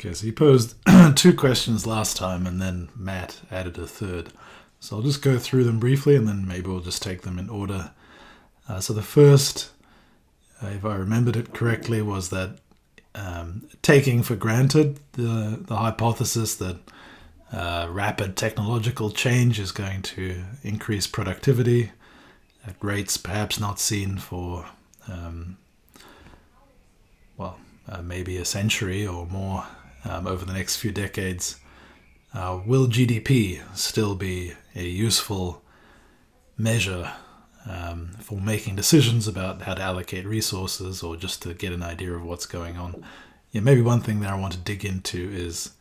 Okay, so you posed two questions last time, and then Matt added a third. So I'll just go through them briefly, and then maybe we'll just take them in order. So the first, if I remembered it correctly, was that taking for granted the hypothesis that rapid technological change is going to increase productivity at rates perhaps not seen for, maybe a century or more over the next few decades. Will GDP still be a useful measure for making decisions about how to allocate resources, or just to get an idea of what's going on? Yeah, maybe one thing that I want to dig into is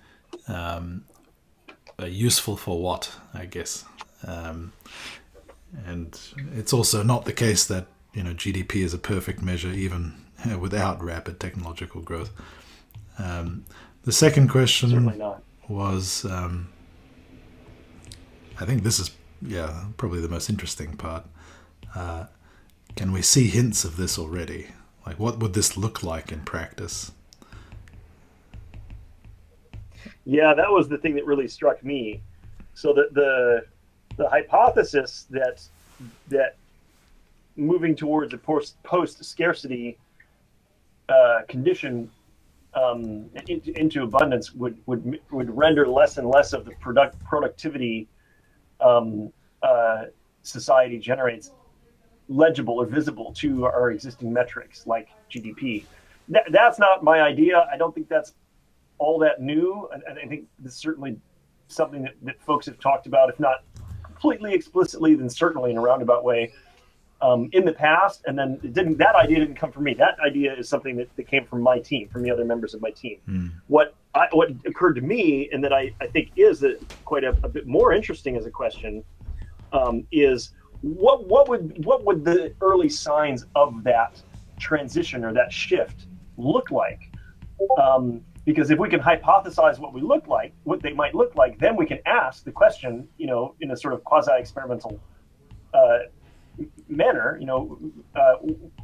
useful for what, I guess. And it's also not the case that GDP is a perfect measure even without rapid technological growth. The second question Certainly not. was, I think this is probably the most interesting part. Can we see hints of this already? Like, what would this look like in practice? Yeah, that was the thing that really struck me. So the hypothesis that moving towards a post scarcity condition into abundance would render less and less of the productivity society generates legible or visible to our existing metrics like GDP. That's not my idea. I don't think that's all that new, and I think this is certainly something that folks have talked about, if not completely explicitly, then certainly in a roundabout way in the past. And then that idea didn't come from me. That idea is something that came from my team, from the other members of my team. What occurred to me, and that I think is quite a bit more interesting as a question, is what would the early signs of that transition or that shift look like? Because if we can hypothesize what they might look like, then we can ask the question, in a sort of quasi-experimental manner.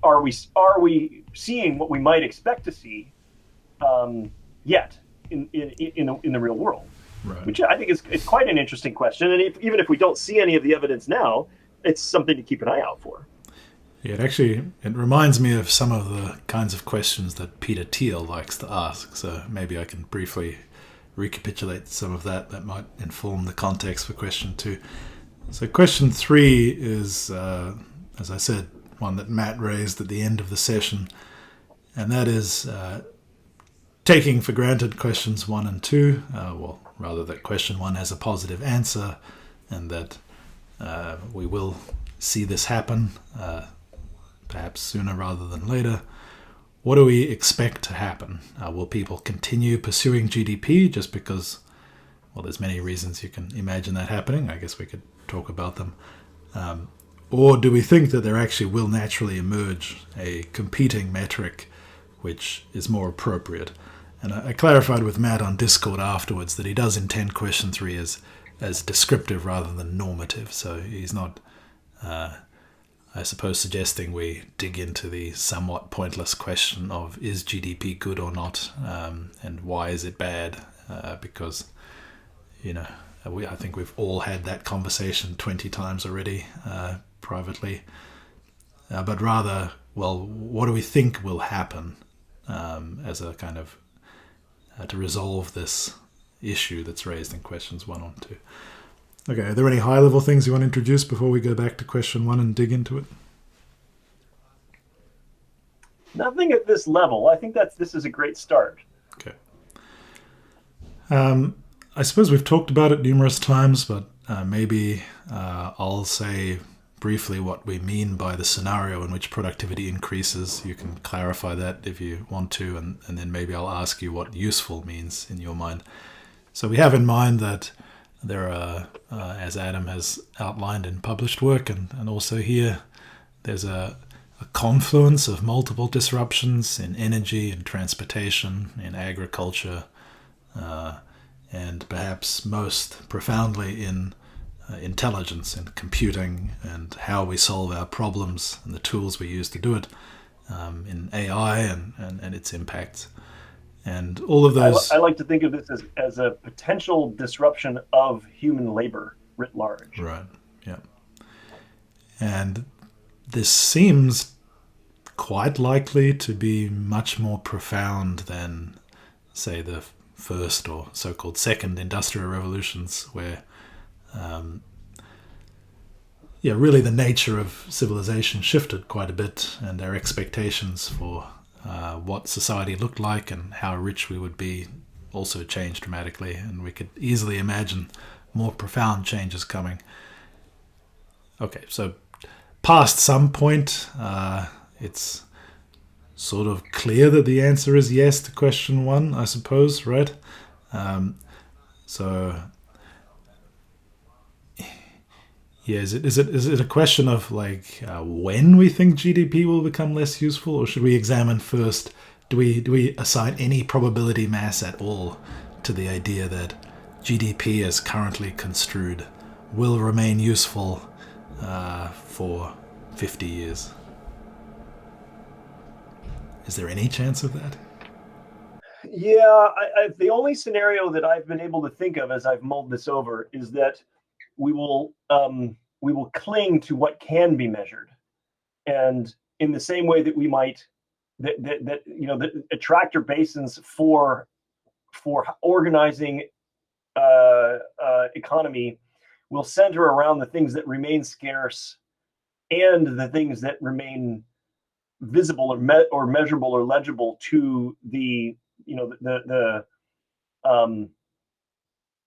Are we seeing what we might expect to see yet in the real world? Right. Which I think is quite an interesting question. And even if we don't see any of the evidence now, it's something to keep an eye out for. Yeah, it reminds me of some of the kinds of questions that Peter Thiel likes to ask. So maybe I can briefly recapitulate some of that might inform the context for question 2. So question 3 is, as I said, one that Matt raised at the end of the session, and that is taking for granted questions 1 and 2, rather that question 1 has a positive answer, and that we will see this happen, perhaps sooner rather than later. What do we expect to happen? Will people continue pursuing GDP just because, there's many reasons you can imagine that happening. I guess we could talk about them. Or do we think that there actually will naturally emerge a competing metric which is more appropriate? And I clarified with Matt on Discord afterwards that he does intend question 3 as descriptive rather than normative. So he's not, I suppose, suggesting we dig into the somewhat pointless question of is GDP good or not, and why is it bad? Because, I think we've all had that conversation 20 times already privately. But rather, what do we think will happen as a kind of to resolve this issue that's raised in questions 1 and 2. Okay, are there any high-level things you want to introduce before we go back to question 1 and dig into it? Nothing at this level. I think this is a great start. Okay. I suppose we've talked about it numerous times, but maybe I'll say briefly what we mean by the scenario in which productivity increases. You can clarify that if you want to, and then maybe I'll ask you what useful means in your mind. So we have in mind that there are, as Adam has outlined in published work and also here, there's a confluence of multiple disruptions in energy, in transportation, in agriculture, and perhaps most profoundly in intelligence and computing and how we solve our problems and the tools we use to do it, in AI and its impacts. And all of those... I like to think of this as a potential disruption of human labor writ large. Right, yeah. And this seems quite likely to be much more profound than, say, the first or so-called second industrial revolutions, where really the nature of civilization shifted quite a bit, and our expectations for what society looked like and how rich we would be also changed dramatically, and we could easily imagine more profound changes coming. Okay, so past some point, it's sort of clear that the answer is yes to question one, I suppose, right? Is it a question of when we think GDP will become less useful, or should we examine first? Do we assign any probability mass at all to the idea that GDP, as currently construed, will remain useful for 50 years? Is there any chance of that? Yeah, the only scenario that I've been able to think of as I've mulled this over is that we will cling to what can be measured, and in the same way that we might the attractor basins for organizing economy will center around the things that remain scarce and the things that remain visible or measurable or legible to the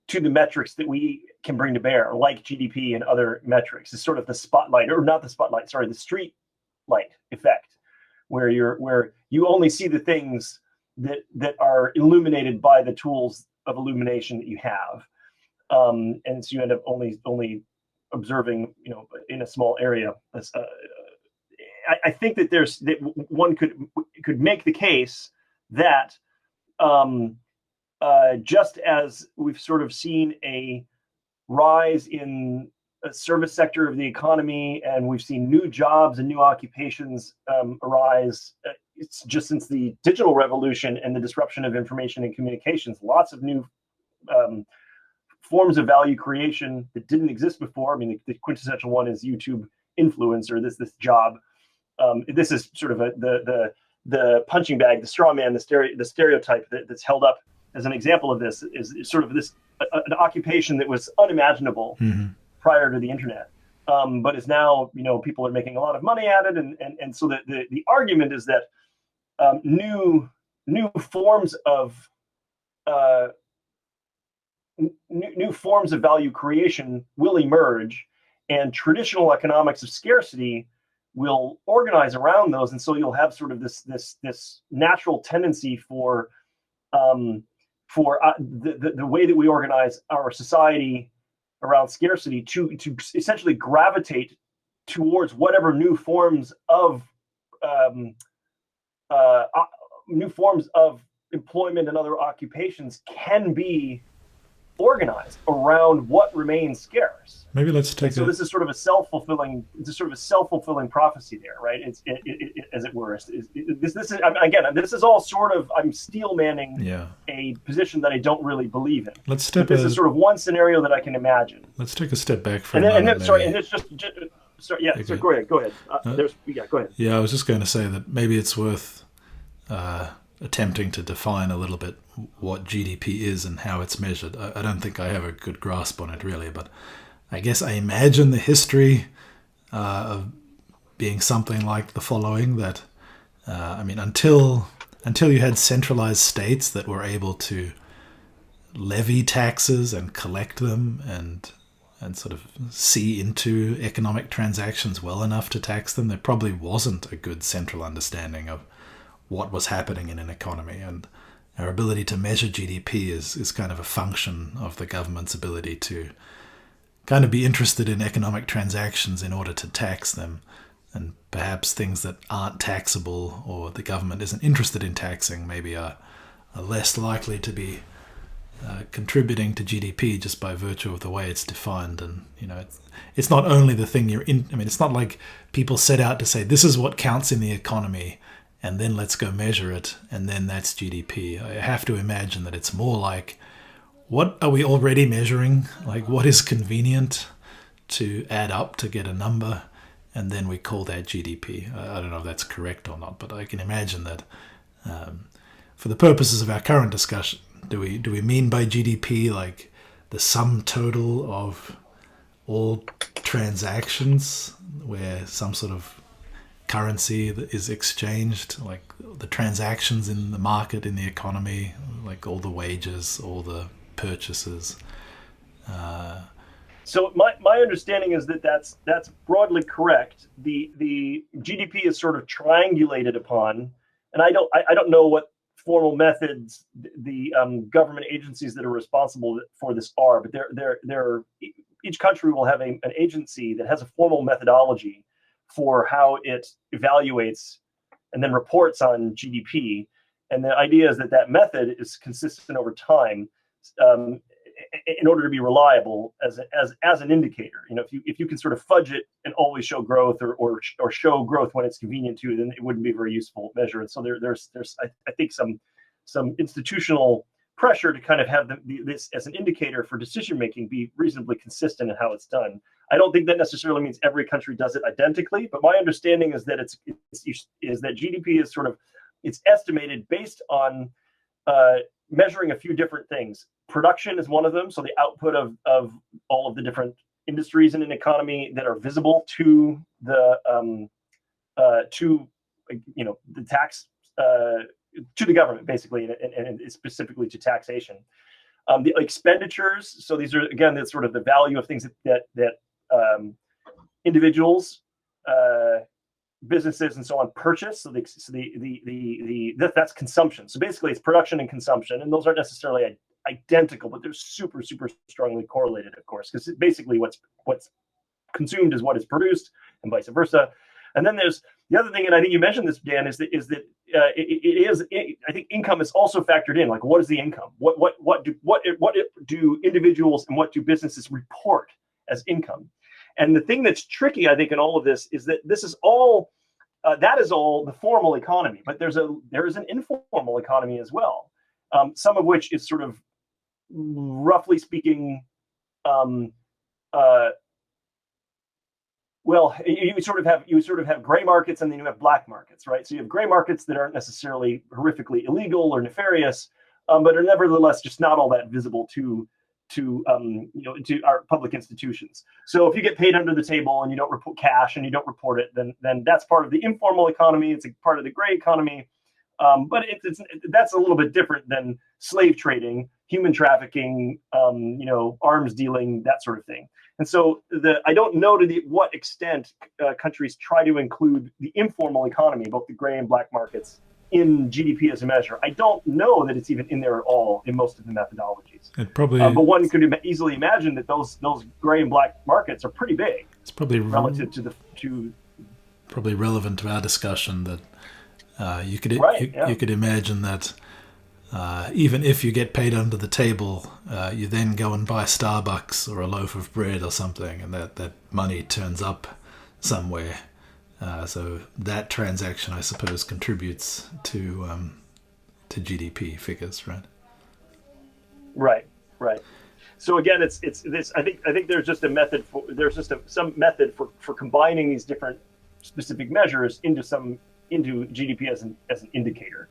to the metrics that we can bring to bear, like GDP and other metrics. It's sort of the spotlight, or not the spotlight, sorry, the street light effect, where you only see the things that are illuminated by the tools of illumination that you have, and so you end up only observing, in a small area. I think that one could make the case that just as we've sort of seen a rise in a service sector of the economy, and we've seen new jobs and new occupations arise, it's just since the digital revolution and the disruption of information and communications, lots of new forms of value creation that didn't exist before. I mean, the quintessential one is YouTube influencer, this job. This is sort of the punching bag, the straw man, the stereotype that's held up as an example of this is sort of this an occupation that was unimaginable prior to the internet, but is now, people are making a lot of money at it, and so the argument is that new forms of new forms of value creation will emerge, and traditional economics of scarcity will organize around those, and so you'll have sort of this natural tendency for the way that we organize our society around scarcity to essentially gravitate towards whatever new forms of employment and other occupations can be organized around what remains scarce. Maybe let's take. So this is sort of a self-fulfilling prophecy there, right? It's as it were. This is again. This is all sort of, I'm steel manning a position that I don't really believe in. This is sort of one scenario that I can imagine. Let's take a step back for a moment. Sorry, and it's just sorry. Yeah. Okay. So go ahead. Go ahead. Go ahead. Yeah, I was just going to say that maybe it's worth attempting to define a little bit what GDP is and how it's measured. I don't think I have a good grasp on it really, but I guess I imagine the history of being something like the following, that until you had centralized states that were able to levy taxes and collect them and sort of see into economic transactions well enough to tax them, there probably wasn't a good central understanding of what was happening in an economy, and our ability to measure GDP is kind of a function of the government's ability to kind of be interested in economic transactions in order to tax them, and perhaps things that aren't taxable or the government isn't interested in taxing maybe are less likely to be contributing to GDP just by virtue of the way it's defined. And it's not only the thing you're in. I mean, it's not like people set out to say this is what counts in the economy, and then let's go measure it, and then that's GDP. I have to imagine that it's more like, what are we already measuring? Like, what is convenient to add up to get a number, and then we call that GDP. I don't know if that's correct or not, but I can imagine that for the purposes of our current discussion, do we mean by GDP like the sum total of all transactions where some sort of currency is exchanged, like the transactions in the market, in the economy, like all the wages, all the purchases? So my understanding is that that's broadly correct. The GDP is sort of triangulated upon, and I don't know what formal methods the government agencies that are responsible for this are, but each country will have an agency that has a formal methodology for how it evaluates and then reports on GDP. And the idea is that method is consistent over time, in order to be reliable as an indicator. If you can sort of fudge it and always show growth or show growth when it's convenient to, then it wouldn't be a very useful measure. And so there's I think some institutional pressure to kind of have this as an indicator for decision making be reasonably consistent in how it's done. I don't think that necessarily means every country does it identically, but my understanding is that is that GDP is sort of, it's estimated based on measuring a few different things. Production is one of them, so the output of all of the different industries in an economy that are visible to the tax, to the government, basically, and specifically to taxation. The expenditures, so these are, again, that's sort of the value of things that individuals, businesses, and so on purchase. So that's consumption. So basically, it's production and consumption, and those aren't necessarily identical, but they're super, super strongly correlated, of course, because basically what's consumed is what is produced, and vice versa. And then there's the other thing, and I think you mentioned this, Dan, is that I think income is also factored in. Like, what is the income? What do individuals and what do businesses report as income? And the thing that's tricky, I think, in all of this is that this is all that is all the formal economy, but there is an informal economy as well, some of which is sort of, roughly speaking, well, you sort of have gray markets, and then you have black markets, right? So you have gray markets that aren't necessarily horrifically illegal or nefarious, but are nevertheless just not all that visible to our public institutions. So if you get paid under the table and you don't report cash and you don't report it, then that's part of the informal economy. It's a part of the gray economy, but that's a little bit different than slave trading, human trafficking, arms dealing, that sort of thing. And so I don't know to what extent countries try to include the informal economy, both the gray and black markets, in GDP as a measure. I don't know that it's even in there at all in most of the methodologies. It probably, but one could easily imagine that those gray and black markets are pretty big. It's probably relative to probably relevant to our discussion that you could imagine that even if you get paid under the table, you then go and buy Starbucks or a loaf of bread or something, and that money turns up somewhere. So that transaction, I suppose, contributes to GDP figures, right? Right. So again, it's this. I think there's just a method some method for combining these different specific measures into GDP as an indicator.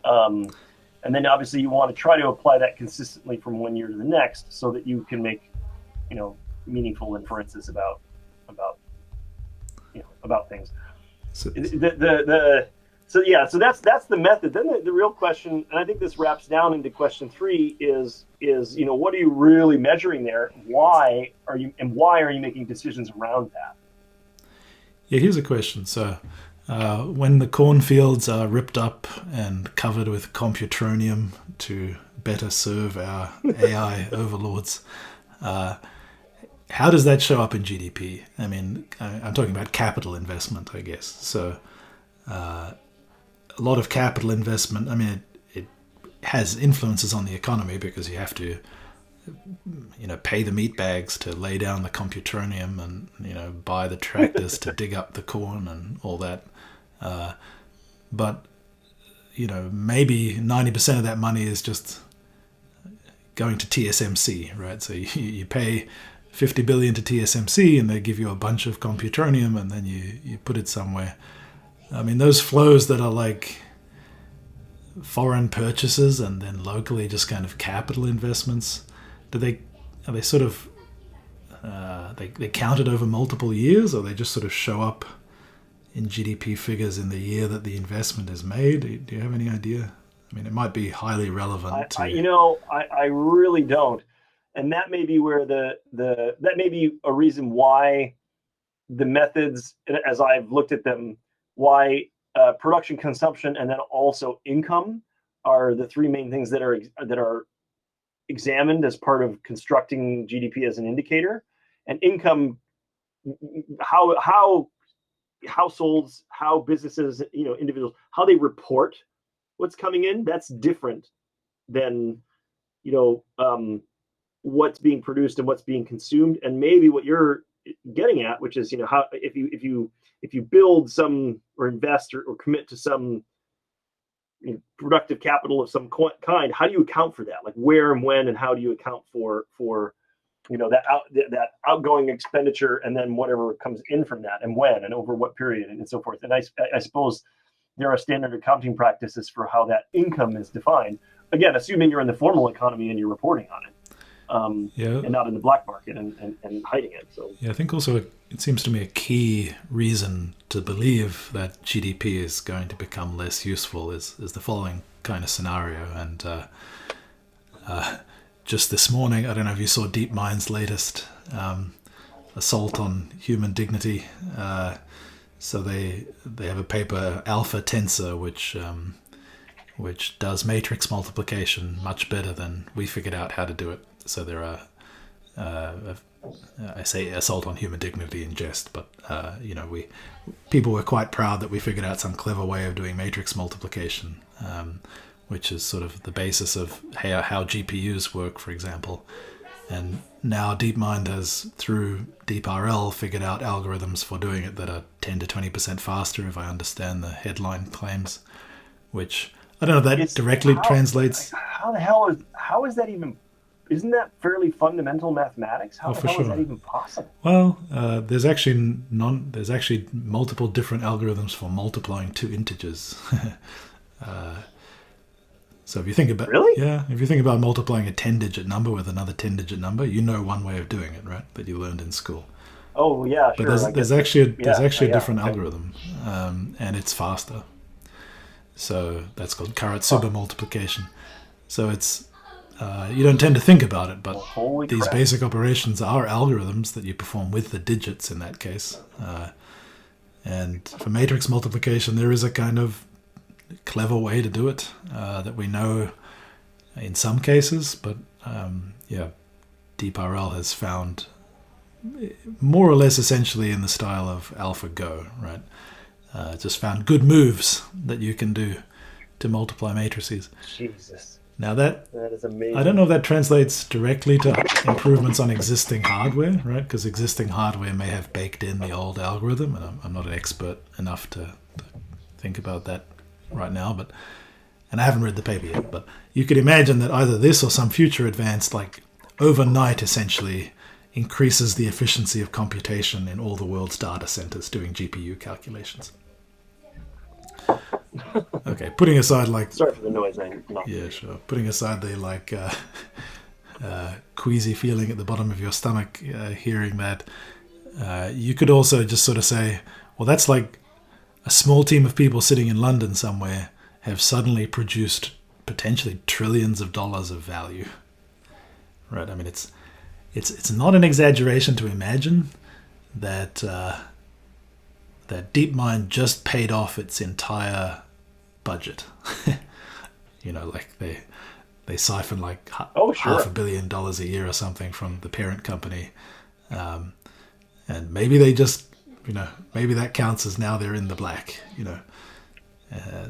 And then obviously you want to try to apply that consistently from one year to the next, so that you can make, meaningful inferences about things. So that's the method. Then the real question, and I think this wraps down into question 3, is what are you really measuring there? Why are you making decisions around that? Yeah, here's a question. So when the cornfields are ripped up and covered with computronium to better serve our AI overlords, how does that show up in GDP? I mean, I'm talking about capital investment, I guess. So a lot of capital investment, I mean, it has influences on the economy because you have to, pay the meat bags to lay down the computronium and, buy the tractors to dig up the corn and all that. but maybe 90% of that money is just going to TSMC, right? So you pay 50 billion to TSMC and they give you a bunch of computronium and then you put it somewhere. I mean, those flows that are like foreign purchases and then locally just kind of capital investments, are they sort of they counted over multiple years, or they just sort of show up in GDP figures in the year that the investment is made? Do you have any idea? I mean, it might be highly relevant I really don't, and that may be where that may be a reason why the methods, as I've looked at them, why production, consumption, and then also income are the three main things that are examined as part of constructing GDP as an indicator. And income, how households, how businesses, individuals, how they report what's coming in, that's different than what's being produced and what's being consumed. And maybe what you're getting at, which is how if you build some or invest or commit to some productive capital of some kind, how do you account for that? Like where and when, and how do you account for that outgoing expenditure, and then whatever comes in from that, and when, and over what period, and so forth. And I suppose there are standard accounting practices for how that income is defined. Again, assuming you're in the formal economy and you're reporting on it, and not in the black market and hiding it. So I think also it seems to me a key reason to believe that GDP is going to become less useful is the following kind of scenario. And just this morning, I don't know if you saw DeepMind's latest assault on human dignity. So they have a paper, Alpha Tensor, which does matrix multiplication much better than we figured out how to do it. So there are, I say assault on human dignity in jest, but people were quite proud that we figured out some clever way of doing matrix multiplication, which is sort of the basis of how GPUs work, for example. And now DeepMind has, through DeepRL, figured out algorithms for doing it that are 10 to 20% faster, if I understand the headline claims, which I don't know if that directly translates. How is that even? Isn't that fairly fundamental mathematics? How the hell is that even possible? Well, there's actually multiple different algorithms for multiplying two integers. So if you think about if you think about multiplying a 10-digit number with another 10-digit number, one way of doing it, right? That you learned in school. Oh yeah, but sure. There's actually a different algorithm, and it's faster. So that's called Karatsuba multiplication. So it's you don't tend to think about it, but these basic operations are algorithms that you perform with the digits in that case. And for matrix multiplication, there is a kind of clever way to do it that we know in some cases, but DeepRL has found more or less essentially in the style of AlphaGo, right? Just found good moves that you can do to multiply matrices. Jesus. Now that is amazing. I don't know if that translates directly to improvements on existing hardware, right? Because existing hardware may have baked in the old algorithm, and I'm not an expert enough to think about that right now, and I haven't read the paper yet, but you could imagine that either this or some future advance, like overnight, essentially increases the efficiency of computation in all the world's data centers doing GPU calculations. Okay, putting aside sorry for the noise. Yeah, sure. Putting aside the queasy feeling at the bottom of your stomach, hearing that, you could also just sort of say, well, that's like a small team of people sitting in London somewhere have suddenly produced potentially trillions of dollars of value. Right? I mean, it's not an exaggeration to imagine that that DeepMind just paid off its entire budget. They siphon $500 million a year or something from the parent company, and maybe they just maybe that counts as now they're in the black. I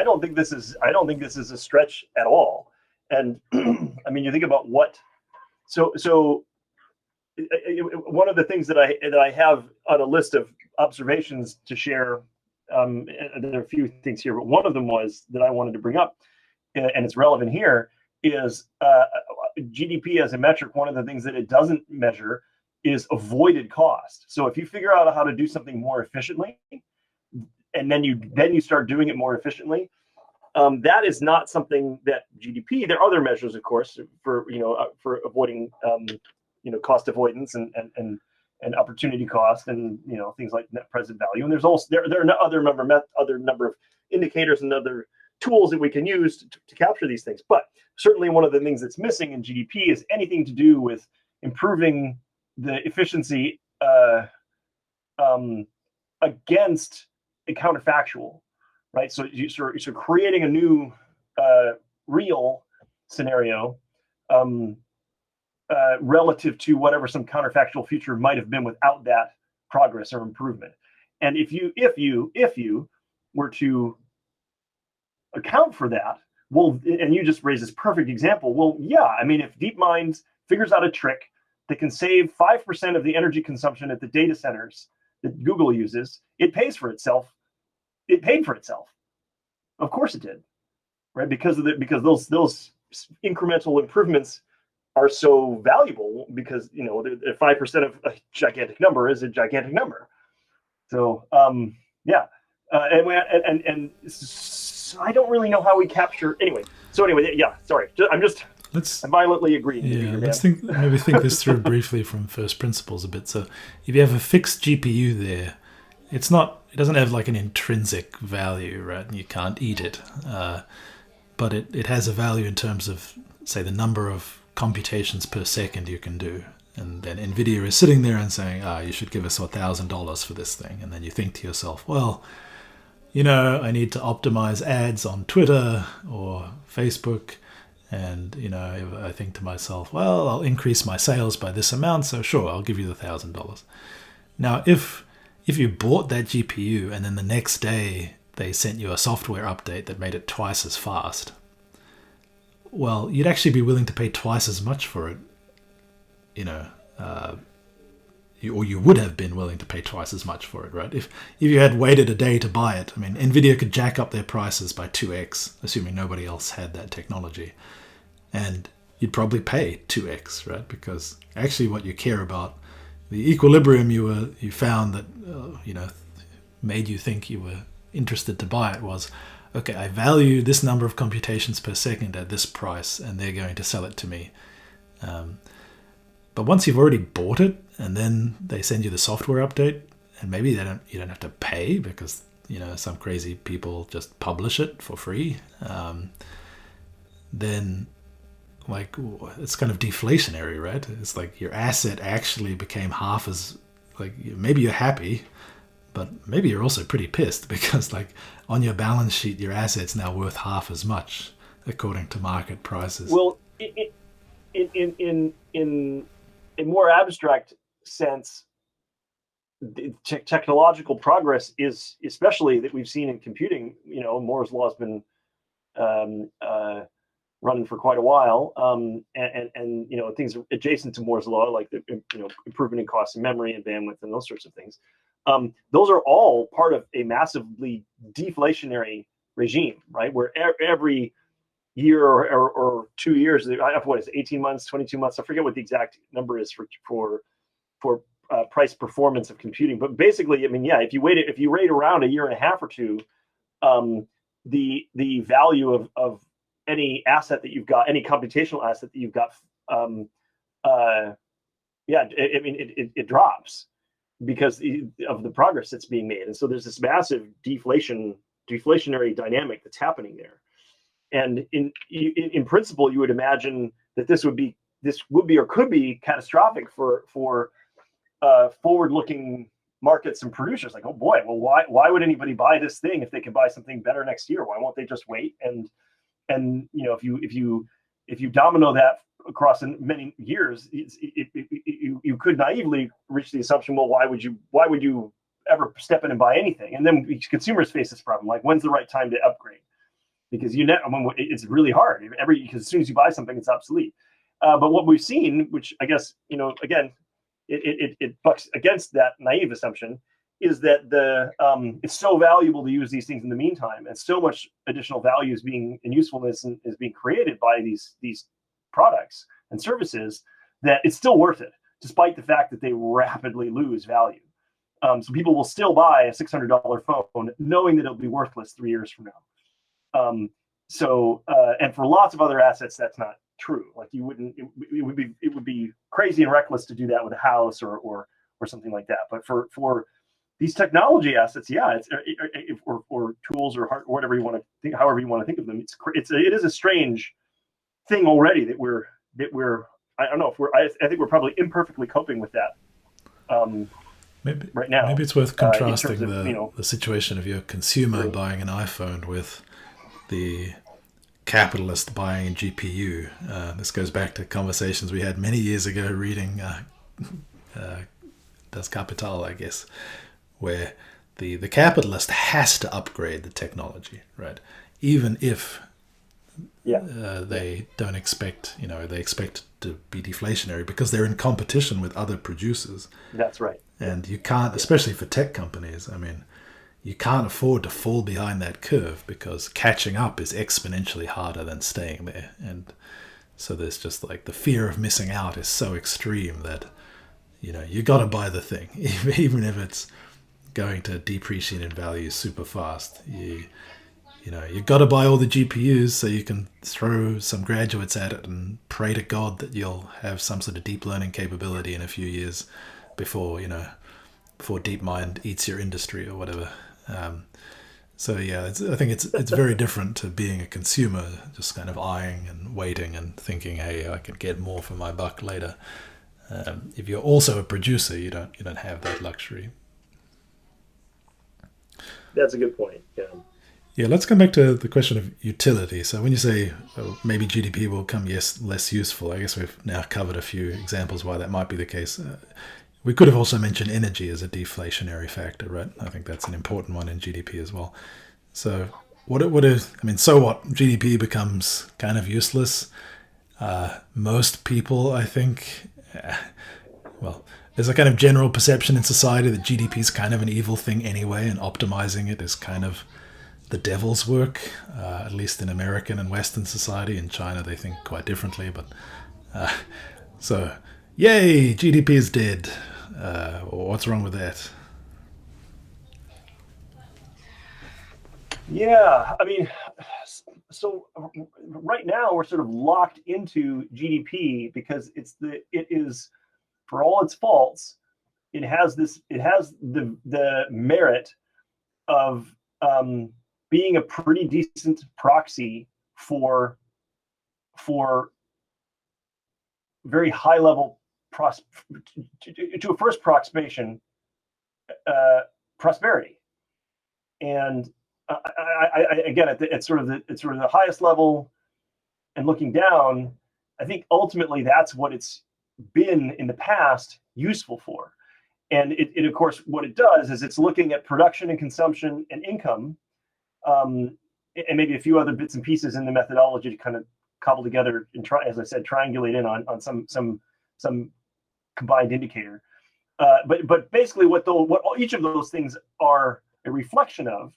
don't think this is a stretch at all. And I mean, you think about what. So one of the things that I have on a list of observations to share there are a few things here, but one of them was that I wanted to bring up, and it's relevant here, is GDP as a metric. One of the things that it doesn't measure is avoided cost. So if you figure out how to do something more efficiently, and then you start doing it more efficiently, that is not something that GDP. There are other measures, of course, for for avoiding cost avoidance and opportunity cost, and things like net present value. And there's also there are other number of indicators and other tools that we can use to capture these things. But certainly one of the things that's missing in GDP is anything to do with improving the efficiency against a counterfactual, right? So you're creating a new real scenario relative to whatever some counterfactual future might have been without that progress or improvement. And if you were to account for that, well, and you just raised this perfect example. Well, yeah, I mean, if DeepMind figures out a trick that can save 5% of the energy consumption at the data centers that Google uses, it pays for itself. It paid for itself. Of course it did, right? Because those incremental improvements are so valuable, because 5% of a gigantic number is a gigantic number. So yeah, and I don't really know how we capture anyway. So anyway, yeah, sorry, I'm violently agreeing. Yeah, let's think this through briefly from first principles a bit. So if you have a fixed GPU there, it doesn't have like an intrinsic value, right? And you can't eat it, but it has a value in terms of, say, the number of computations per second you can do. And then NVIDIA is sitting there and saying, you should give us $1,000 for this thing. And then you think to yourself, well, I need to optimize ads on Twitter or Facebook. And, I think to myself, well, I'll increase my sales by this amount. So sure, I'll give you the $1,000. Now, if you bought that GPU and then the next day they sent you a software update that made it twice as fast, well, you'd actually be willing to pay twice as much for it, or you would have been willing to pay twice as much for it, right? If you had waited a day to buy it, I mean, NVIDIA could jack up their prices by 2x, assuming nobody else had that technology, and you'd probably pay 2x, right? Because actually what you care about, the equilibrium you found that made you think you were interested to buy it was, okay, I value this number of computations per second at this price, and they're going to sell it to me. But once you've already bought it, and then they send you the software update, and maybe you don't have to pay because some crazy people just publish it for free, then like it's kind of deflationary, right? It's like your asset actually became half as, like, maybe you're happy, but maybe you're also pretty pissed because, like, on your balance sheet, your asset's now worth half as much according to market prices. Well, in a more abstract sense, technological progress is, especially that we've seen in computing. Moore's law has been running for quite a while, and things adjacent to Moore's law, like the improvement in cost and memory and bandwidth and those sorts of things. Those are all part of a massively deflationary regime, right? Where every year or 2 years, what is it, 18 months, 22 months? I forget what the exact number is for price performance of computing. But basically, I mean, yeah, if you wait around a year and a half or two, the value of any asset that you've got, any computational asset that you've got, it drops because of the progress that's being made. And so there's this massive deflationary dynamic that's happening there. And in principle, you would imagine that this would be or could be catastrophic for forward-looking markets and producers. Like, oh boy, well, why would anybody buy this thing if they can buy something better next year? Why won't they just wait? And if you domino that across many years, you could naively reach the assumption, well, why would you ever step in and buy anything? And then consumers face this problem, like, when's the right time to upgrade? Because it's really hard. Because as soon as you buy something, it's obsolete. But what we've seen, which I guess again, it bucks against that naive assumption, is that it's so valuable to use these things in the meantime, and so much additional value is being and usefulness is being created by these products and services, that it's still worth it, despite the fact that they rapidly lose value. So people will still buy a $600 phone knowing that it'll be worthless 3 years from now. And for lots of other assets, that's not true. Like you wouldn't, it would be crazy and reckless to do that with a house or something like that. But for these technology assets, yeah, or tools or whatever you want to think, however you want to think of them, it is a strange thing already that we're I don't know if I think we're probably imperfectly coping with that. Maybe right now, maybe it's worth contrasting of, the situation of your consumer buying an iPhone with the capitalist buying a GPU. This goes back to conversations we had many years ago reading Das Kapital, I guess, where the capitalist has to upgrade the technology, right? Even if they don't expect, they expect to be deflationary because they're in competition with other producers. That's right. And you can't, especially for tech companies, I mean, you can't afford to fall behind that curve because catching up is exponentially harder than staying there. And so there's just like the fear of missing out is so extreme that, you got to buy the thing, even if it's going to depreciate in value super fast. You got to buy all the GPUs so you can throw some graduates at it and pray to God that you'll have some sort of deep learning capability in a few years before DeepMind eats your industry or whatever. So yeah, I think it's very different to being a consumer, just kind of eyeing and waiting and thinking, hey, I can get more for my buck later. If you're also a producer, you don't have that luxury. That's a good point. Yeah. Yeah, let's come back to the question of utility. So when you say maybe GDP will become less useful, I guess we've now covered a few examples why that might be the case. We could have also mentioned energy as a deflationary factor, right? I think that's an important one in GDP as well. So so what? GDP becomes kind of useless. Most people, I think, there's a kind of general perception in society that GDP is kind of an evil thing anyway, and optimizing it is kind of the devil's work, at least in American and Western society. In China, they think quite differently. But so, yay, GDP is dead. What's wrong with that? Yeah, I mean, so right now we're sort of locked into GDP because it is, for all its faults, it has the merit of being a pretty decent proxy for very high level to a first approximation prosperity. And again, it's sort of the highest level, and looking down, I think ultimately that's what it's been in the past useful for. And it of course, what it does is it's looking at production and consumption and income, and maybe a few other bits and pieces in the methodology to kind of cobble together and try, as I said, triangulate in on some combined indicator. But basically, what each of those things are a reflection of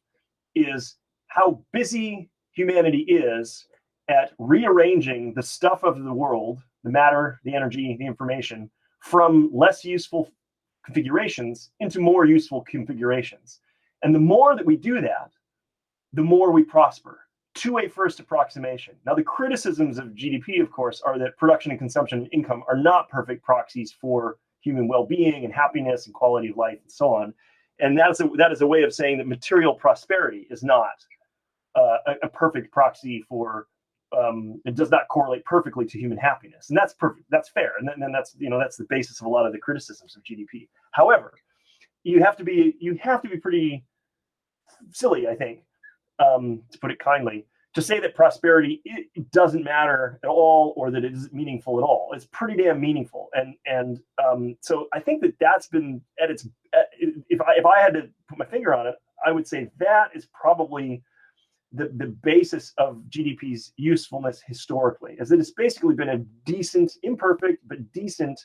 is how busy humanity is at rearranging the stuff of the world, the matter, the energy, the information, from less useful configurations into more useful configurations. And the more that we do that, the more we prosper, to a first approximation. Now, the criticisms of GDP, of course, are that production and consumption and income are not perfect proxies for human well-being and happiness and quality of life and so on. And that is a way of saying that material prosperity is not a perfect proxy for, it does not correlate perfectly to human happiness. And that's perfect. That's fair. And then that's the basis of a lot of the criticisms of GDP. However, you have to be pretty silly, I think, to put it kindly, to say that prosperity it doesn't matter at all, or that it isn't meaningful at all. It's pretty damn meaningful, and so I think that's been at its. If I had to put my finger on it, I would say that is probably the basis of GDP's usefulness historically, is that it's basically been a decent, imperfect but decent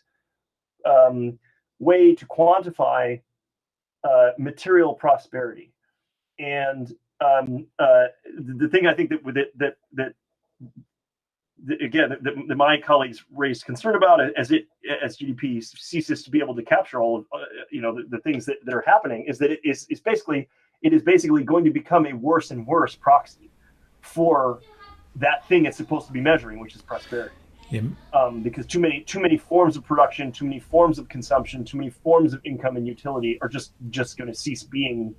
way to quantify material prosperity. And the thing I think that again, that my colleagues raised concern about it as GDP ceases to be able to capture all of the things that are happening, is that it is basically going to become a worse and worse proxy for that thing it's supposed to be measuring, which is prosperity. Yeah. Because too many forms of production, too many forms of consumption, too many forms of income and utility are just going to cease being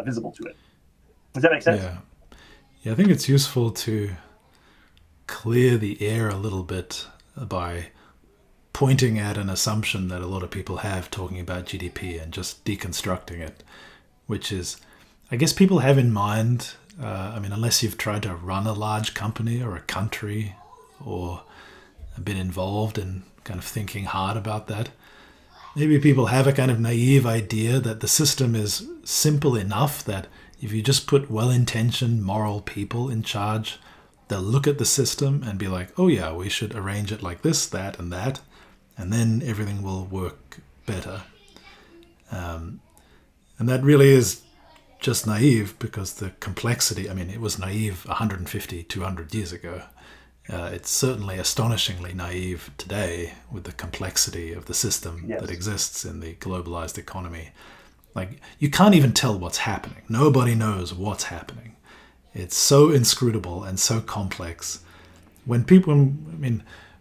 visible to it. Does that make sense? Yeah, I think it's useful to clear the air a little bit by pointing at an assumption that a lot of people have talking about GDP and just deconstructing it, which is, I guess people have in mind, unless you've tried to run a large company or a country or been involved in kind of thinking hard about that, maybe people have a kind of naive idea that the system is simple enough that if you just put well-intentioned moral people in charge, they'll look at the system and be like, oh yeah, we should arrange it like this, that, and then everything will work better. And that really is just naive, because the complexity, it was naive 150, 200 years ago. It's certainly astonishingly naive today with the complexity of the system that exists in the globalized economy. Like, you can't even tell what's happening. Nobody knows what's happening. It's so inscrutable and so complex. When people on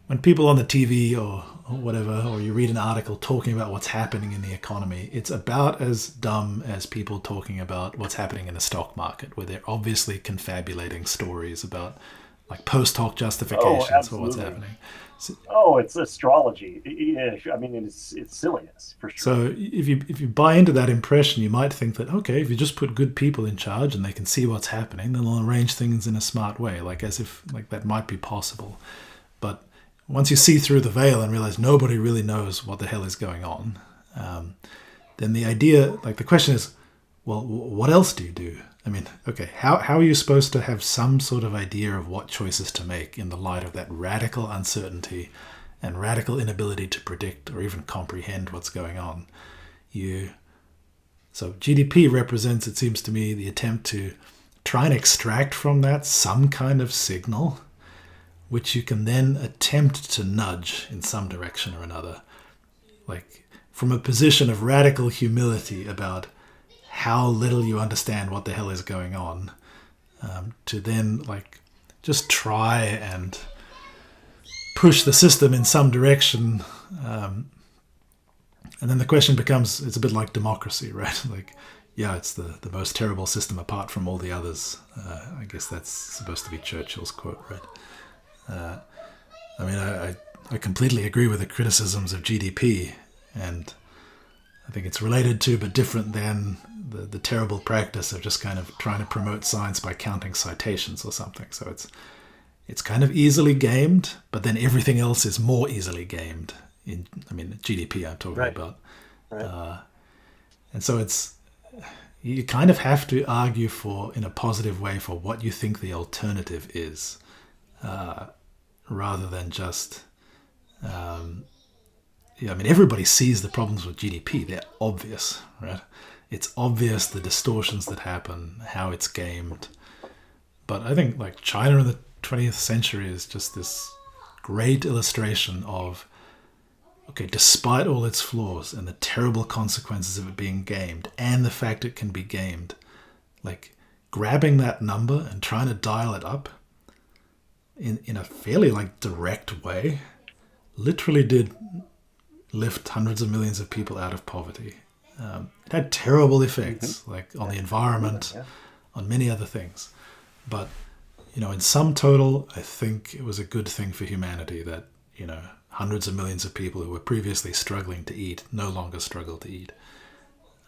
the TV or whatever, or you read an article talking about what's happening in the economy, it's about as dumb as people talking about what's happening in the stock market, where they're obviously confabulating stories about like post hoc justifications for what's happening. It's astrology. It's silliness for sure. So if you buy into that impression, you might think that, okay, if you just put good people in charge and they can see what's happening, then they'll arrange things in a smart way, as if that might be possible. But once you see through the veil and realize nobody really knows what the hell is going on, then the idea, the question is, well, what else do you do? How are you supposed to have some sort of idea of what choices to make in the light of that radical uncertainty and radical inability to predict or even comprehend what's going on? So GDP represents, it seems to me, the attempt to try and extract from that some kind of signal, which you can then attempt to nudge in some direction or another, from a position of radical humility about how little you understand what the hell is going on, to then just try and push the system in some direction. And then the question becomes, it's a bit like democracy, right? It's the most terrible system apart from all the others. I guess that's supposed to be Churchill's quote, right? I completely agree with the criticisms of GDP, and I think it's related to but different than the terrible practice of just kind of trying to promote science by counting citations or something. So it's kind of easily gamed, but then everything else is more easily gamed. GDP I'm talking about. Right. And so you kind of have to argue in a positive way for what you think the alternative is, rather than just... everybody sees the problems with GDP. They're obvious, right? It's obvious the distortions that happen, how it's gamed. But I think China in the 20th century is just this great illustration of, despite all its flaws and the terrible consequences of it being gamed and the fact it can be gamed, grabbing that number and trying to dial it up in a fairly direct way literally did lift hundreds of millions of people out of poverty. It had terrible effects, on the environment, on many other things. But, in sum total, I think it was a good thing for humanity that, hundreds of millions of people who were previously struggling to eat no longer struggle to eat.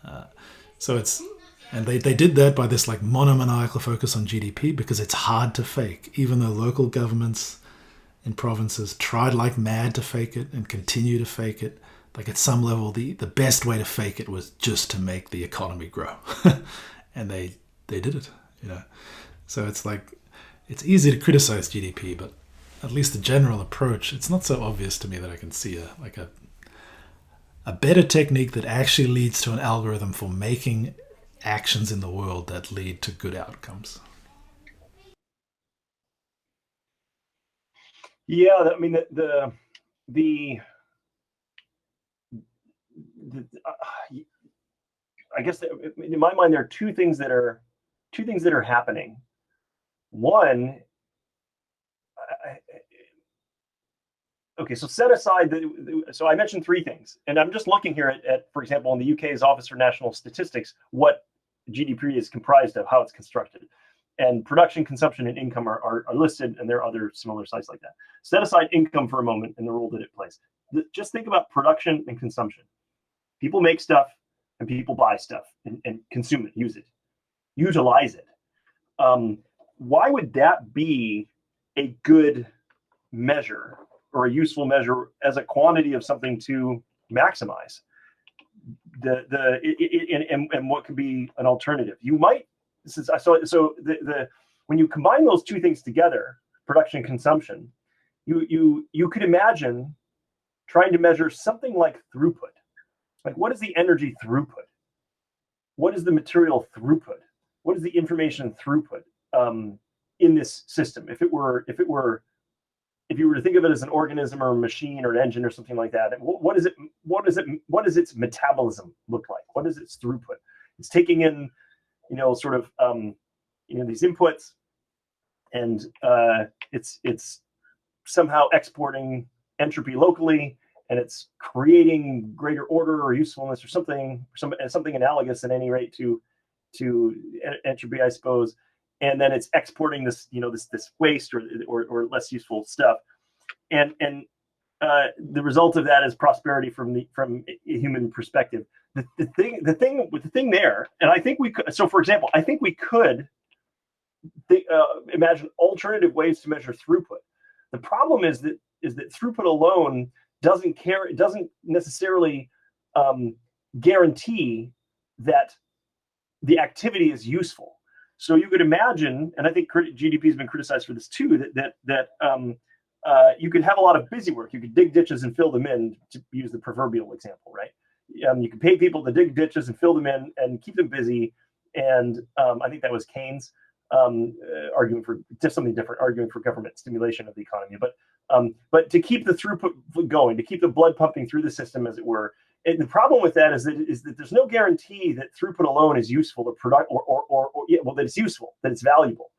And they did that by this monomaniacal focus on GDP, because it's hard to fake, even though local governments in provinces tried like mad to fake it and continue to fake it. At some level, the best way to fake it was just to make the economy grow. And they did it, So it's easy to criticize GDP, but at least the general approach, it's not so obvious to me that I can see a better technique that actually leads to an algorithm for making actions in the world that lead to good outcomes? Yeah, I mean the I guess in my mind there are two things that are happening. One, okay, so set aside so I mentioned three things, and I'm just looking here at, for example, in the UK's Office for National Statistics, what GDP is comprised of, how it's constructed. And production, consumption, and income are listed, and there are other similar sites like that. Set aside income for a moment and the role that it plays. Just think about production and consumption. People make stuff, and people buy stuff and consume it, use it, utilize it. Why would that be a good measure or a useful measure as a quantity of something to maximize? And what could be an alternative? You might. When you combine those two things together, production and consumption, you could imagine trying to measure something like throughput. Like, what is the energy throughput? What is the material throughput? What is the information throughput in this system? If you were to think of it as an organism or a machine or an engine or something like that, what does its metabolism look like? What is its throughput? It's taking in, sort of, these inputs, and it's somehow exporting entropy locally, and it's creating greater order or usefulness or something analogous at any rate to entropy, I suppose. And then it's exporting this, this waste or less useful stuff, and the result of that is prosperity from a human perspective. The thing there, and I think we could. So, for example, I think we could imagine alternative ways to measure throughput. The problem is that throughput alone doesn't necessarily guarantee that the activity is useful. So you could imagine, and I think GDP has been criticized for this too, that you could have a lot of busy work. You could dig ditches and fill them in, to use the proverbial example, right? You could pay people to dig ditches and fill them in and keep them busy. And I think that was Keynes arguing for just something different, arguing for government stimulation of the economy. But to keep the throughput going, to keep the blood pumping through the system, as it were. And the problem with that is that there's no guarantee that throughput alone is useful or that it's useful, that it's valuable,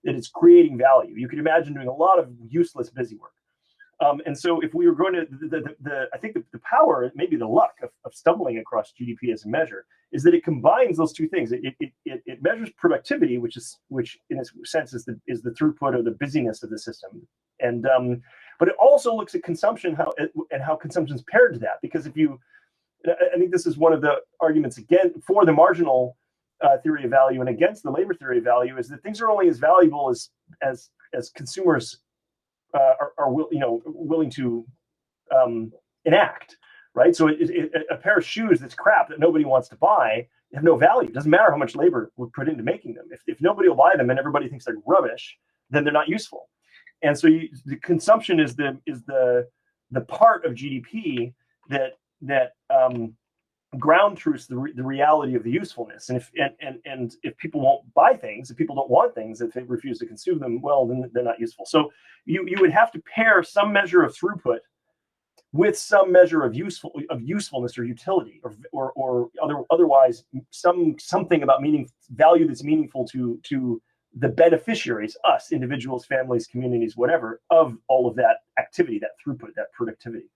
that it's creating value. You could imagine doing a lot of useless busy work. And so if we were going to, I think the power, maybe the luck of stumbling across GDP as a measure, is that it combines those two things. It measures productivity, which in its sense is the throughput or the busyness of the system, and but it also looks at consumption, how consumption is paired to that. Because I think this is one of the arguments again for the marginal theory of value and against the labor theory of value, is that things are only as valuable as consumers are willing to enact, right? So a pair of shoes that's crap that nobody wants to buy have no value. It doesn't matter how much labor we put into making them. If nobody will buy them and everybody thinks they're rubbish, then they're not useful. And so the consumption is the part of GDP that ground truths the reality of the usefulness. And if people won't buy things, if people don't want things, if they refuse to consume them, well, then they're not useful. So you would have to pair some measure of throughput with some measure of usefulness or utility, or otherwise something about value that's meaningful to the beneficiaries, us, individuals, families, communities, whatever, of all of that activity, that throughput, that productivity.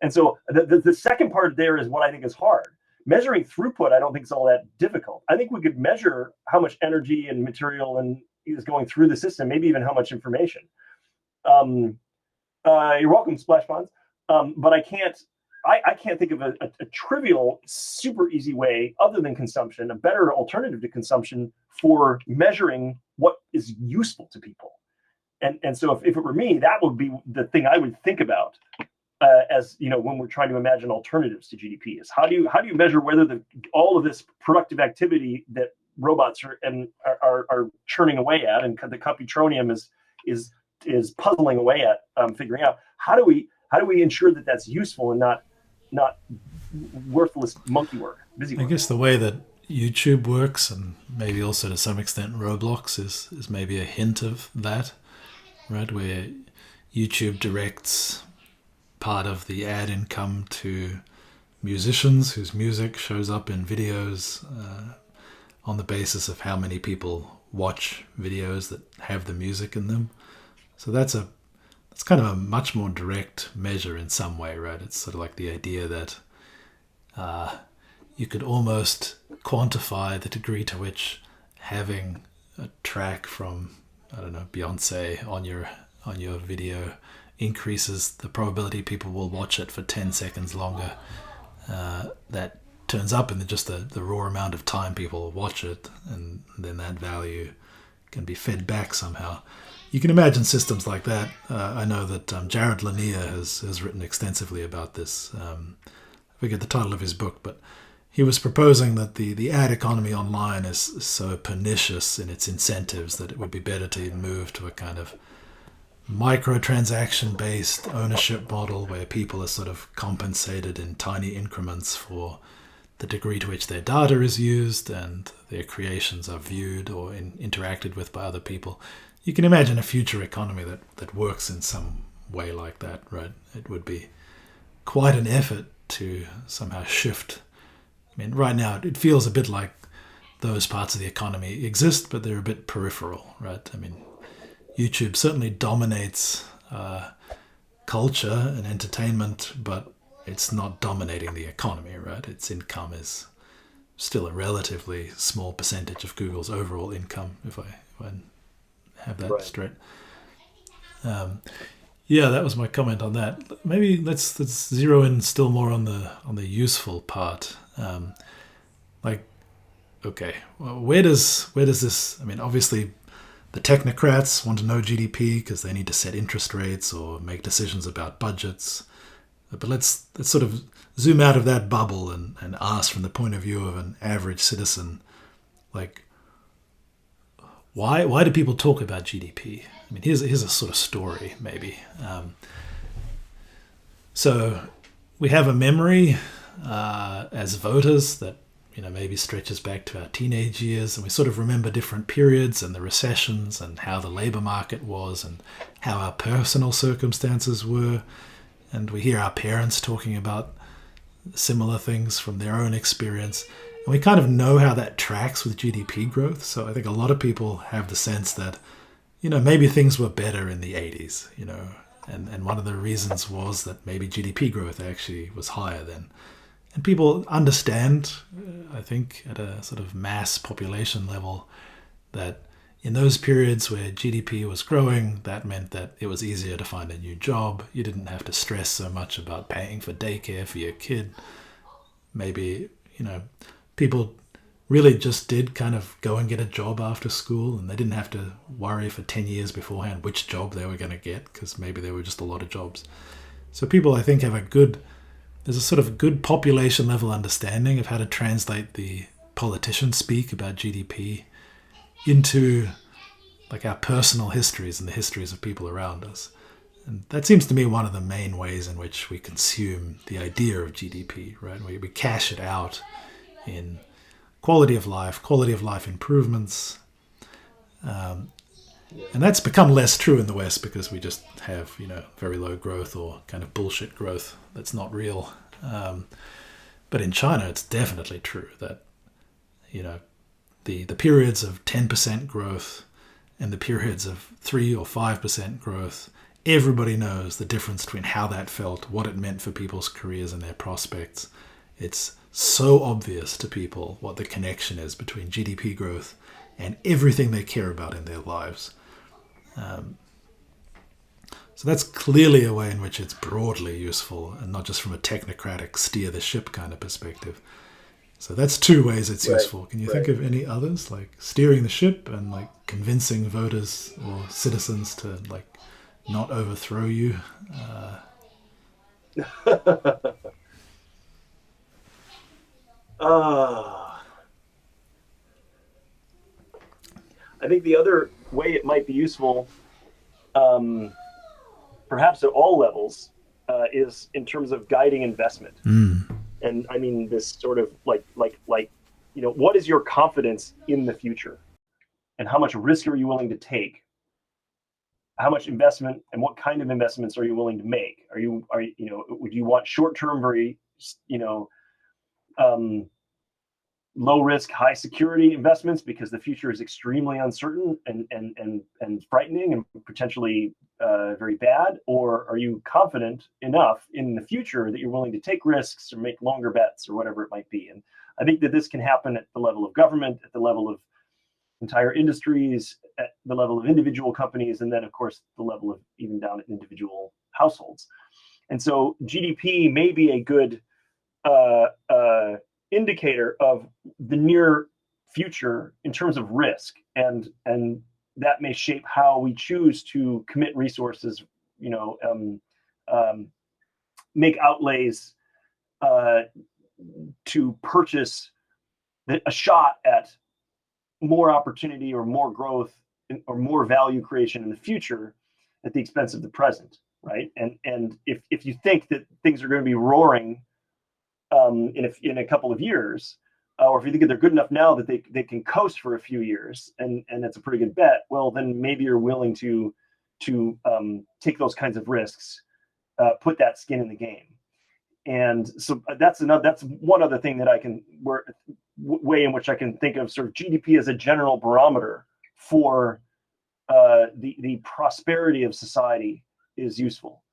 And so the second part there is what I think is hard. Measuring throughput, I don't think is all that difficult. I think we could measure how much energy and material is going through the system, maybe even how much information. You're welcome, Splash Ponds. But I can't think of a trivial, super easy way other than consumption, a better alternative to consumption for measuring what is useful to people. And so if it were me, that would be the thing I would think about. As when we're trying to imagine alternatives to GDP, is how do you measure whether all of this productive activity that robots are churning away at, and the computronium is puzzling away at, figuring out how do we ensure that that's useful and not worthless monkey work, busy I work. guess the way that YouTube works, and maybe also to some extent Roblox, is maybe a hint of that, right? Where YouTube directs part of the ad income to musicians whose music shows up in videos on the basis of how many people watch videos that have the music in them. So that's kind of a much more direct measure in some way, right? It's sort of like the idea that you could almost quantify the degree to which having a track from, I don't know, Beyonce on your video increases the probability people will watch it for 10 seconds longer. That turns up in just the raw amount of time people watch it, and then that value can be fed back somehow. You can imagine systems like that. I know that Jared Lanier has written extensively about this. I forget the title of his book, but he was proposing that the ad economy online is so pernicious in its incentives that it would be better to move to a kind of microtransaction-based ownership model where people are sort of compensated in tiny increments for the degree to which their data is used and their creations are viewed or interacted with by other people. You can imagine a future economy that works in some way like that, right? It would be quite an effort to somehow shift. I mean, right now it feels a bit like those parts of the economy exist, but they're a bit peripheral, right? I mean, YouTube certainly dominates culture and entertainment, but it's not dominating the economy, right? Its income is still a relatively small percentage of Google's overall income, if I have that Right. straight. Yeah, that was my comment on that. Maybe let's zero in still more on the useful part. Like, okay, well, where does this? I mean, obviously, the technocrats want to know GDP because they need to set interest rates or make decisions about budgets. But let's sort of zoom out of that bubble and ask from the point of view of an average citizen, like, why do people talk about GDP? I mean, here's a sort of story, maybe. So we have a memory as voters that maybe stretches back to our teenage years, and we sort of remember different periods and the recessions and how the labor market was and how our personal circumstances were. And we hear our parents talking about similar things from their own experience. And we kind of know how that tracks with GDP growth. So I think a lot of people have the sense that, maybe things were better in the 80s, and one of the reasons was that maybe GDP growth actually was higher then. And people understand, I think, at a sort of mass population level, that in those periods where GDP was growing, that meant that it was easier to find a new job. You didn't have to stress so much about paying for daycare for your kid. Maybe, people really just did kind of go and get a job after school, and they didn't have to worry for 10 years beforehand which job they were going to get, because maybe there were just a lot of jobs. So people, I think, there's a sort of good population level understanding of how to translate the politician speak about GDP into like our personal histories and the histories of people around us. And that seems to me one of the main ways in which we consume the idea of GDP, right? We cash it out in quality of life improvements. And that's become less true in the West because we just have, very low growth or kind of bullshit growth that's not real. But in China, it's definitely true that, the periods of 10% growth and the periods of 3 or 5% growth, everybody knows the difference between how that felt, what it meant for people's careers and their prospects. It's so obvious to people what the connection is between GDP growth and everything they care about in their lives. So that's clearly a way in which it's broadly useful and not just from a technocratic steer the ship kind of perspective. So that's two ways it's useful. Can you think of any others, like steering the ship and like convincing voters or citizens to like not overthrow you? I think the other way it might be useful, perhaps at all levels, is in terms of guiding investment. And I mean this sort of what is your confidence in the future, and how much risk are you willing to take? How much investment and what kind of investments are you willing to make? Would you want short term, very you know um, low risk, high security investments because the future is extremely uncertain and frightening and potentially very bad? Or are you confident enough in the future that you're willing to take risks or make longer bets or whatever it might be? And I think that this can happen at the level of government, at the level of entire industries, at the level of individual companies, and then, of course, the level of even down at individual households. And so GDP may be a good uh, uh, indicator of the near future in terms of risk, and that may shape how we choose to commit resources, make outlays uh, to purchase a shot at more opportunity or more growth or more value creation in the future at the expense of the present, right? And if you think that things are going to be roaring in a couple of years, or if you think that they're good enough now that they can coast for a few years, and it's a pretty good bet, well, then maybe you're willing to take those kinds of risks, put that skin in the game. And so that's one other thing that I can way in which I can think of sort of GDP as a general barometer for the prosperity of society is useful.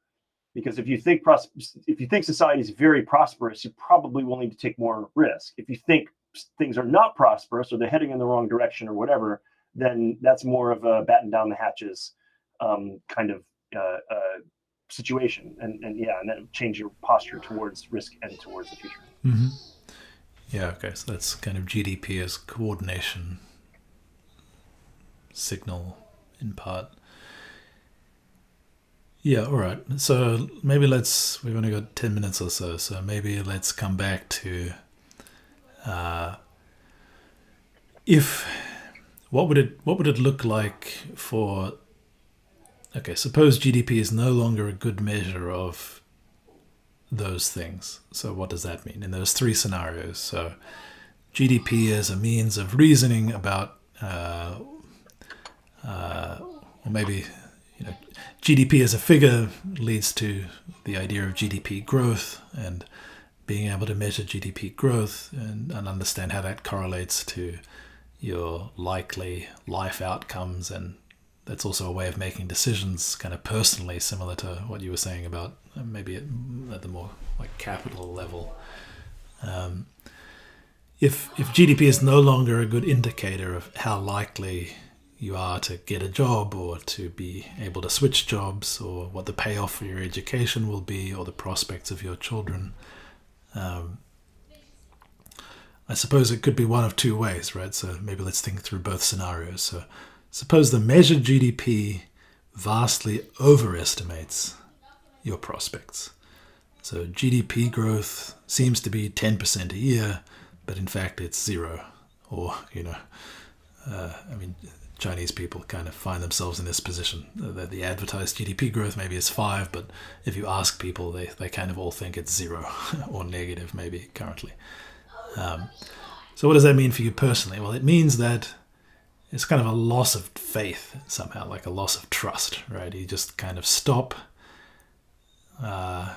Because if you think society is very prosperous, you're probably willing to take more risk. If you think things are not prosperous or they're heading in the wrong direction or whatever, then that's more of a batten down the hatches kind of situation, and then change your posture towards risk and towards the future. Mm-hmm. Yeah, okay, so that's kind of GDP as coordination signal in part. Yeah, all right. So maybe we've only got 10 minutes or so maybe let's come back to what would it look like for, okay, suppose GDP is no longer a good measure of those things. So what does that mean in those three scenarios? So GDP as a means of reasoning about, or maybe, GDP as a figure leads to the idea of GDP growth, and being able to measure GDP growth and understand how that correlates to your likely life outcomes, and that's also a way of making decisions kind of personally, similar to what you were saying about maybe at the more like capital level. If GDP is no longer a good indicator of how likely you are to get a job or to be able to switch jobs, or what the payoff for your education will be, or the prospects of your children, I suppose it could be one of two ways, right? So maybe let's think through both scenarios. So suppose the measured GDP vastly overestimates your prospects. So GDP growth seems to be 10% a year, but in fact it's zero. Or, Chinese people kind of find themselves in this position. The advertised GDP growth maybe is 5, but if you ask people, they kind of all think it's 0 or negative maybe currently. So what does that mean for you personally? Well, it means that it's kind of a loss of faith somehow, like a loss of trust, right? You just kind of stop that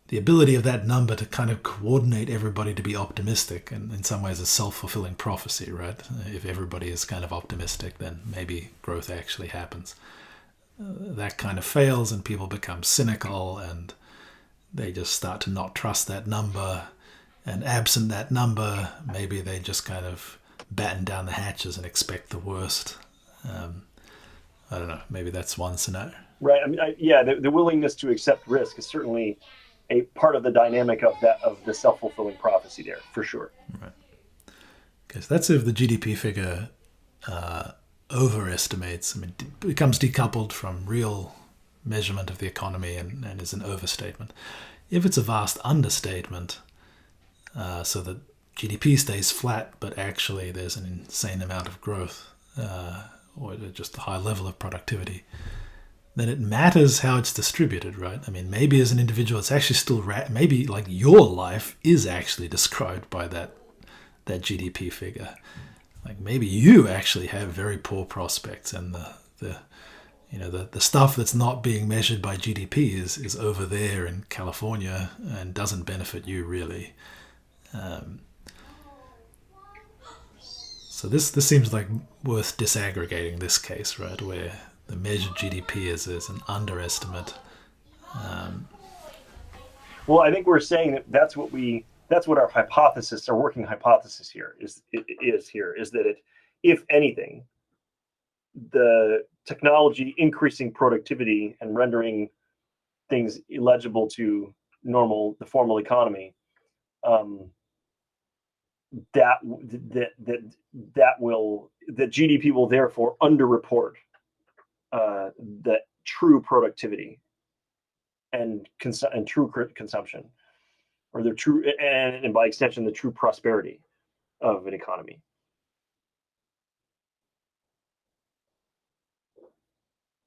the ability of that number to kind of coordinate everybody to be optimistic, and in some ways a self-fulfilling prophecy, right? If everybody is kind of optimistic, then maybe growth actually happens. That kind of fails and people become cynical and they just start to not trust that number, and absent that number, maybe they just kind of batten down the hatches and expect the worst. I don't know, maybe that's one scenario. Right. I mean, the willingness to accept risk is certainly a part of the dynamic of the self-fulfilling prophecy there, for sure. Right. Okay, so that's if the GDP figure overestimates. Becomes decoupled from real measurement of the economy and is an overstatement. If it's a vast understatement, so that GDP stays flat, but actually there's an insane amount of growth, or just a high level of productivity, then it matters how it's distributed, right? I mean, maybe as an individual, it's actually still maybe like your life is actually described by that GDP figure. Like maybe you actually have very poor prospects, and the stuff that's not being measured by GDP is over there in California and doesn't benefit you really. So this seems like worth disaggregating this case, right, where the measured GDP is an underestimate. Well, I think we're saying that that's what our hypothesis, our working hypothesis here is that if anything, the technology increasing productivity and rendering things illegible to the formal economy, that GDP will therefore underreport the true productivity and true consumption, or the true, and by extension the true prosperity of an economy.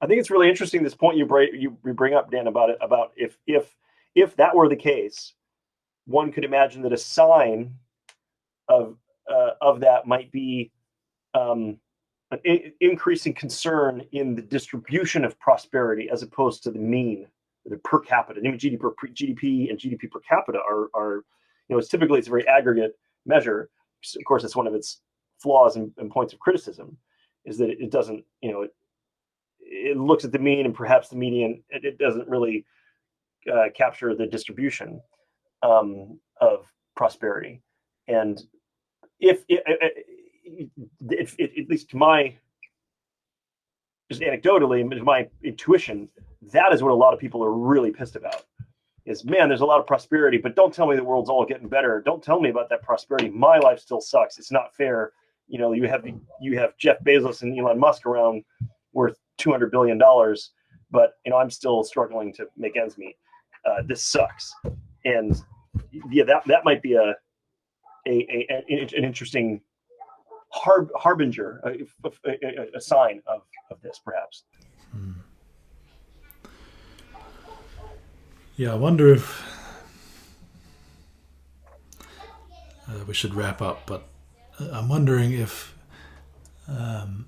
I think it's really interesting, this point you bring up, Dan, about if that were the case, one could imagine that a sign of that might be an increasing concern in the distribution of prosperity as opposed to the mean, the per capita. I mean, GDP and GDP per capita are it's typically, it's a very aggregate measure. Of course, it's one of its flaws and points of criticism, is that it doesn't, it looks at the mean and perhaps the median. It doesn't really capture the distribution of prosperity. And if at least to my, just anecdotally, my intuition, that is what a lot of people are really pissed about. Is, man, there's a lot of prosperity, but don't tell me the world's all getting better. Don't tell me about that prosperity. My life still sucks. It's not fair. You have Jeff Bezos and Elon Musk around worth $200 billion, but I'm still struggling to make ends meet. This sucks. And yeah, that might be an interesting harbinger, a sign of this, perhaps. Yeah, I wonder if we should wrap up, but I'm wondering if to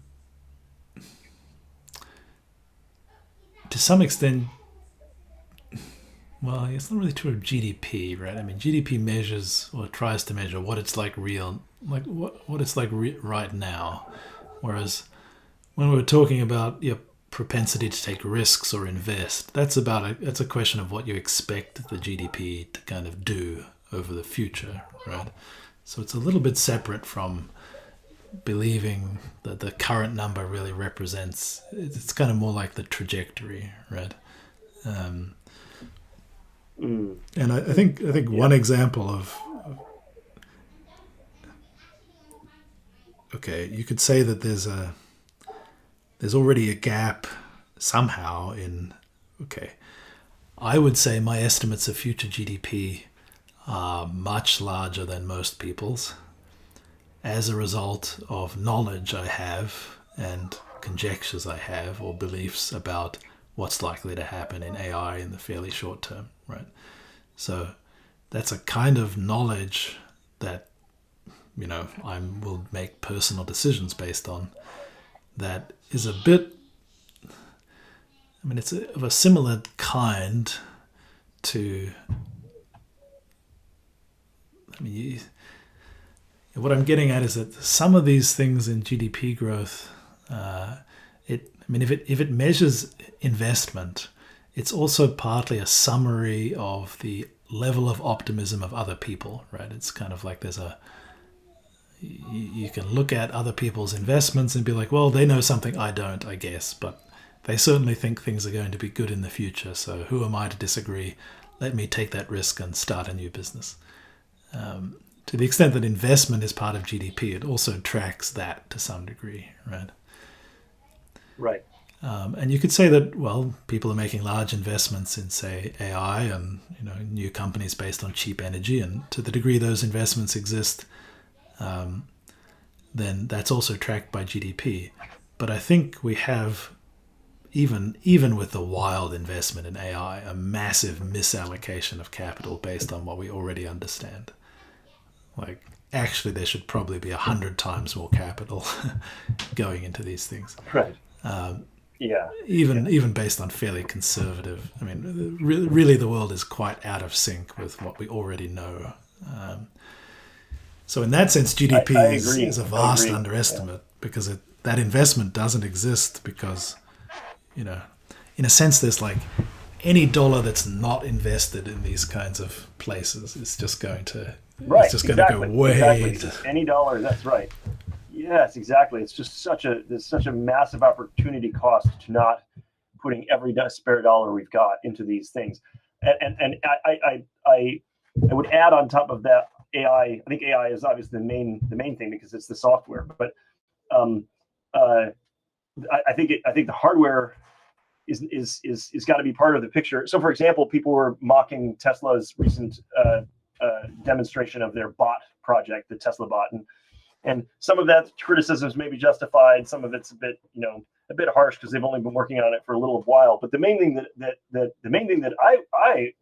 some extent, well, it's not really true of GDP, right? I mean, GDP measures, or tries to measure, what it's like what it's like right now, whereas when we were talking about your propensity to take risks or invest, that's a question of what you expect the GDP to kind of do over the future, right? So it's a little bit separate from believing that the current number really represents. It's kind of more like the trajectory, right? And I think one example of okay, you could say that there's already a gap somehow in, okay, I would say my estimates of future GDP are much larger than most people's as a result of knowledge I have and conjectures I have, or beliefs about what's likely to happen in AI in the fairly short term, right? So that's a kind of knowledge that I will make personal decisions based on, that is a bit, I mean, it's of a similar kind to, what I'm getting at is that some of these things in GDP growth, if it measures investment, it's also partly a summary of the level of optimism of other people, right? It's kind of like you can look at other people's investments and be like, well, they know something I don't, I guess, but they certainly think things are going to be good in the future, so who am I to disagree? Let me take that risk and start a new business. To the extent that investment is part of GDP, it also tracks that to some degree, right? Right. And you could say that, well, people are making large investments in, say, AI and new companies based on cheap energy, and to the degree those investments exist, then that's also tracked by GDP. But I think we have, even with the wild investment in AI, a massive misallocation of capital based on what we already understand. Like, actually, there should probably be 100 times more capital going into these things. Right. Even based on fairly conservative. I mean, really, the world is quite out of sync with what we already know. So in that sense, GDP is a vast underestimate because that investment doesn't exist because, in a sense, there's like any dollar that's not invested in these kinds of places is just going to to go way. Exactly. Any dollar, that's right. Yes, exactly. It's just there's such a massive opportunity cost to not putting every spare dollar we've got into these things. And I would add on top of that AI. I think AI is obviously the main thing because it's the software. But I think the hardware is got to be part of the picture. So, for example, people were mocking Tesla's recent demonstration of their bot project, the Tesla bot, and some of that criticism is maybe justified. Some of it's a bit harsh because they've only been working on it for a little while. But the main thing that I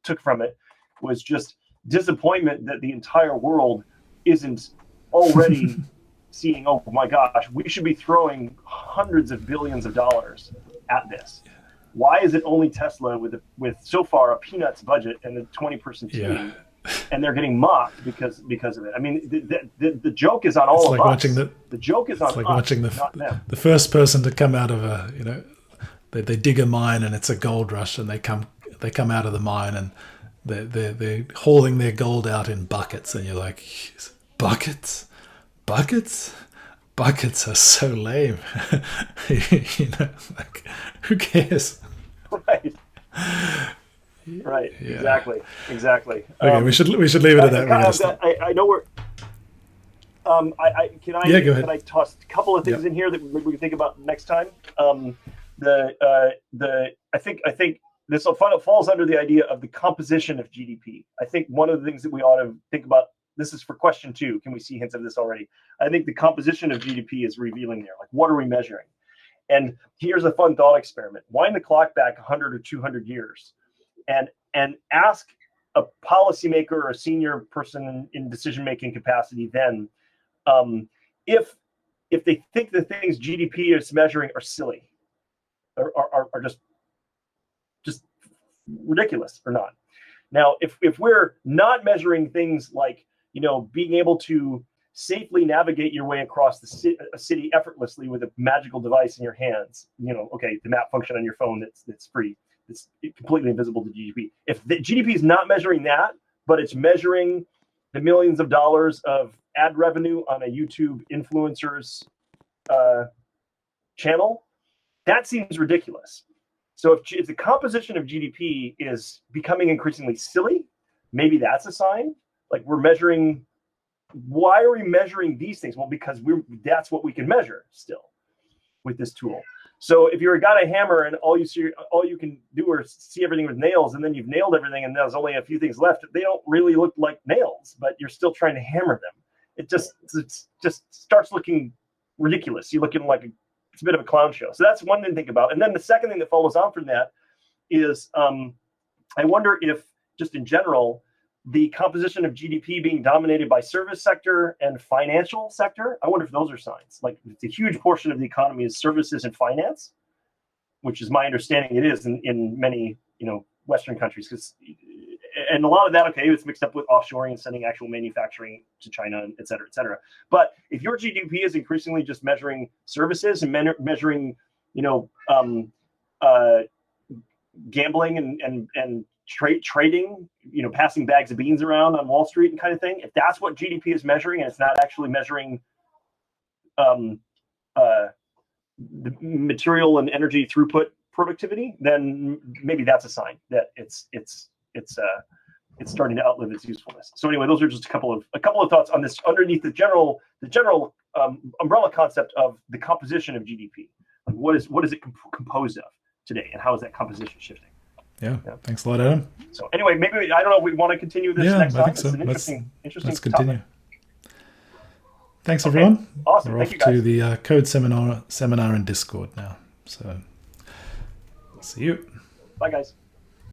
took from it was just disappointment that the entire world isn't already seeing, oh my gosh, we should be throwing hundreds of billions of dollars at this. Why is it only Tesla with so far a peanuts budget and a 20-person team, and they're getting mocked because of it? I mean, the joke is on all of us. The joke is on us, watching not them. The first person to come out of they dig a mine and it's a gold rush, and they come out of the mine and they're hauling their gold out in buckets, and you're like, buckets are so lame. Like, who cares? Right. Yeah. Exactly. Okay, we should leave it at that. I know we're. Go ahead. Can I toss a couple of things in here that we can think about next time? I think this falls under the idea of the composition of GDP. I think one of the things that we ought to think about. This is for question 2. Can we see hints of this already? I think the composition of GDP is revealing there. Like, what are we measuring? And here's a fun thought experiment. Wind the clock back 100 or 200 years and ask a policymaker or a senior person in decision-making capacity then if they think the things GDP is measuring are silly or are just ridiculous or not. Now, if we're not measuring things like, being able to safely navigate your way across a city effortlessly with a magical device in your hands, the map function on your phone that's free, it's completely invisible to GDP. If the GDP is not measuring that, but it's measuring the millions of dollars of ad revenue on a YouTube influencer's channel, that seems ridiculous. So if the composition of GDP is becoming increasingly silly, maybe that's a sign. Like, we're measuring. Why are we measuring these things? Well, because that's what we can measure still with this tool. So if you've got a hammer and all you can do is see everything with nails, and then you've nailed everything, and there's only a few things left, they don't really look like nails, but you're still trying to hammer them. It just starts looking ridiculous. You're looking like it's a bit of a clown show. So that's one thing to think about. And then the second thing that follows on from that is I wonder if, just in general, the composition of GDP being dominated by service sector and financial sector, I wonder if those are signs. Like, it's a huge portion of the economy is services and finance, which is my understanding it is in many Western countries. And a lot of that, it's mixed up with offshoring and sending actual manufacturing to China, et cetera, et cetera. But if your GDP is increasingly just measuring services and measuring, gambling and trading, passing bags of beans around on Wall Street and kind of thing, if that's what GDP is measuring and it's not actually measuring the material and energy throughput productivity, then maybe that's a sign that it's starting to outlive its usefulness. So anyway, those are just a couple of thoughts on this underneath the general umbrella concept of the composition of GDP. Like, what is it composed of today, and how is that composition shifting? Yeah. Thanks a lot, Adam. So anyway, maybe, I don't know if we want to continue this next time. I think so. It's an interesting let's continue. Topic. Thanks, everyone. Awesome. We're Thank off you, guys. to the code seminar in Discord now. So See you. Bye, guys.